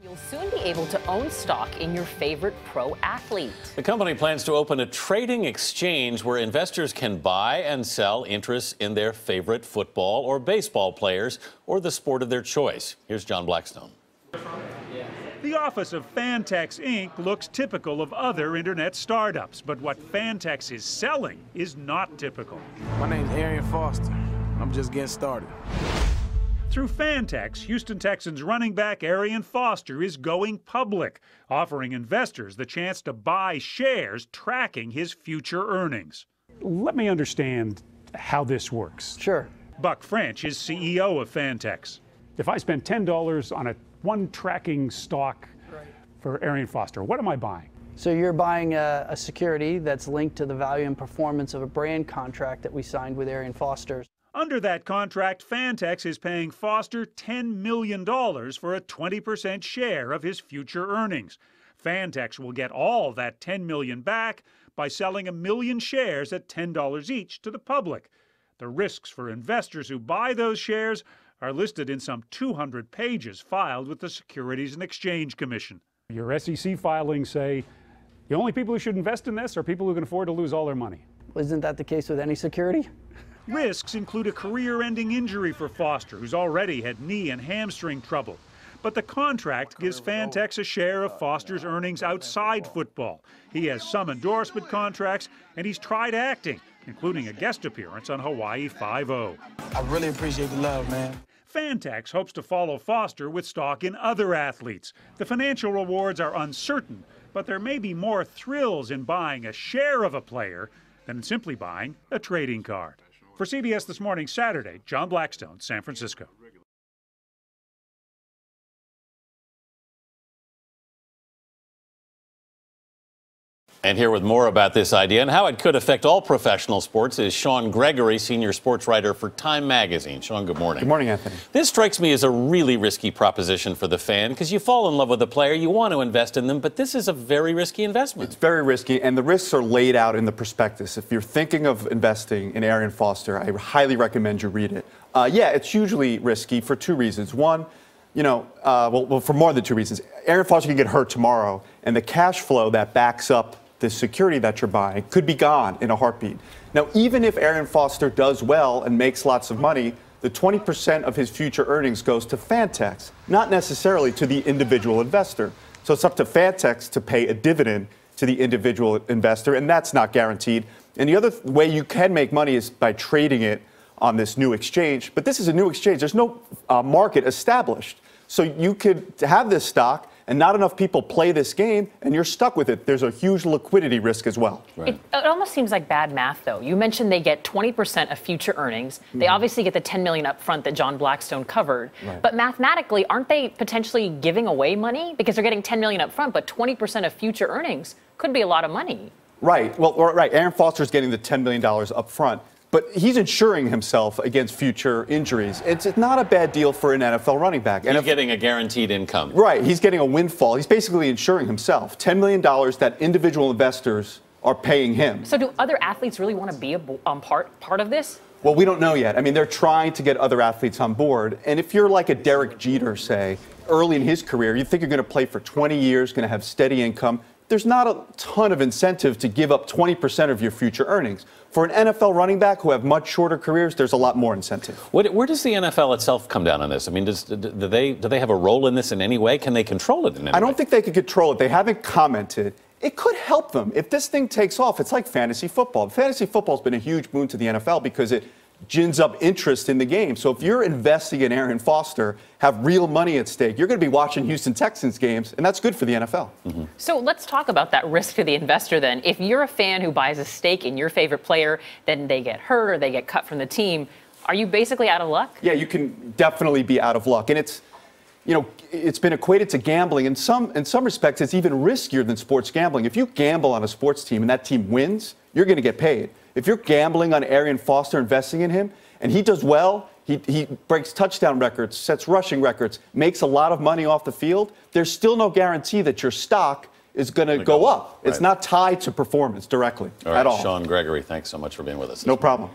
You'll soon be able to own stock in your favorite pro athlete. The company plans to open a trading exchange where investors can buy and sell interests in their favorite football or baseball players or the sport of their choice. Here's John Blackstone. The office of FANTEX Inc. looks typical of other internet startups, but what FANTEX is selling is not typical. My name's Arian Foster. I'm just getting started. Through FANTEX, Houston Texans running back Arian Foster is going public, offering investors the chance to buy shares tracking his future earnings. Let me understand how this works. Sure. Buck French is CEO of FANTEX. If I spend $10 on one tracking stock for Arian Foster, what am I buying? So you're buying a security that's linked to the value and performance of a brand contract that we signed with Arian Foster. Under that contract, FANTEX is paying Foster $10 million for a 20% share of his future earnings. FANTEX will get all that $10 million back by selling 1 million shares at $10 each to the public. The risks for investors who buy those shares are listed in some 200 pages filed with the Securities and Exchange Commission. Your SEC filings say the only people who should invest in this are people who can afford to lose all their money. Isn't that the case with any security? Risks include a career-ending injury for Foster, who's already had knee and hamstring trouble. But the contract gives FANTEX a share of Foster's earnings outside football. He has some endorsement contracts, and he's tried acting, including a guest appearance on Hawaii Five-0. I really appreciate the love, man. FANTEX hopes to follow Foster with stock in other athletes. The financial rewards are uncertain, but there may be more thrills in buying a share of a player than simply buying a trading card. For CBS This Morning, Saturday, John Blackstone, San Francisco. And here with more about this idea and how it could affect all professional sports is Sean Gregory, senior sports writer for Time Magazine. Sean, good morning. Good morning, Anthony. This strikes me as a really risky proposition for the fan because you fall in love with a player, you want to invest in them, but this is a very risky investment. It's very risky, and the risks are laid out in the prospectus. If you're thinking of investing in Arian Foster, I highly recommend you read it. Yeah, it's hugely risky for two reasons. One, well, for more than two reasons. Arian Foster can get hurt tomorrow, and the cash flow that backs up the security that you're buying could be gone in a heartbeat. Now, even if Arian Foster does well and makes lots of money, the 20% of his future earnings goes to FANTEX, not necessarily to the individual investor. So it's up to FANTEX to pay a dividend to the individual investor, and that's not guaranteed. And the other way you can make money is by trading it on this new exchange. But this is a new exchange. There's no market established. So you could have this stock, and not enough people play this game, and you're stuck with it. There's a huge liquidity risk as well. Right. It almost seems like bad math, though. You mentioned they get 20% of future earnings. They obviously get the $10 million up front that John Blackstone covered. Right. But mathematically, aren't they potentially giving away money? Because they're getting $10 million up front, but 20% of future earnings could be a lot of money. Right. Well, right. Arian Foster's getting the $10 million up front. But he's insuring himself against future injuries. It's not a bad deal for an NFL running back. He's getting a guaranteed income. Right. He's getting a windfall. He's basically insuring himself. $10 million that individual investors are paying him. So do other athletes really want to be a part of this? Well, we don't know yet. I mean, they're trying to get other athletes on board. And if you're like a Derek Jeter, say, early in his career, you think you're going to play for 20 years, going to have steady income. There's not a ton of incentive to give up 20% of your future earnings. For an NFL running back who have much shorter careers, there's a lot more incentive. Where does the NFL itself come down on this? I mean, do they have a role in this in any way? Can they control it in any way? I don't think they could control it. They haven't commented. It could help them. If this thing takes off, it's like fantasy football. Fantasy football has been a huge boon to the NFL because it gins up interest in the game. So if you're investing in Arian Foster, have real money at stake, you're going to be watching Houston Texans games, and that's good for the NFL. So let's talk about that risk to the investor then. If you're a fan who buys a stake in your favorite player, then they get hurt or they get cut from the team, are you basically out of luck? Yeah, you can definitely be out of luck. And it's been equated to gambling. In some respects, it's even riskier than sports gambling. If you gamble on a sports team and that team wins, you're going to get paid. If you're gambling on Arian Foster, investing in him, and he does well, he breaks touchdown records, sets rushing records, makes a lot of money off the field, there's still no guarantee that your stock is going to go up. Right. It's not tied to performance directly at all. Sean Gregory, thanks so much for being with us. No problem.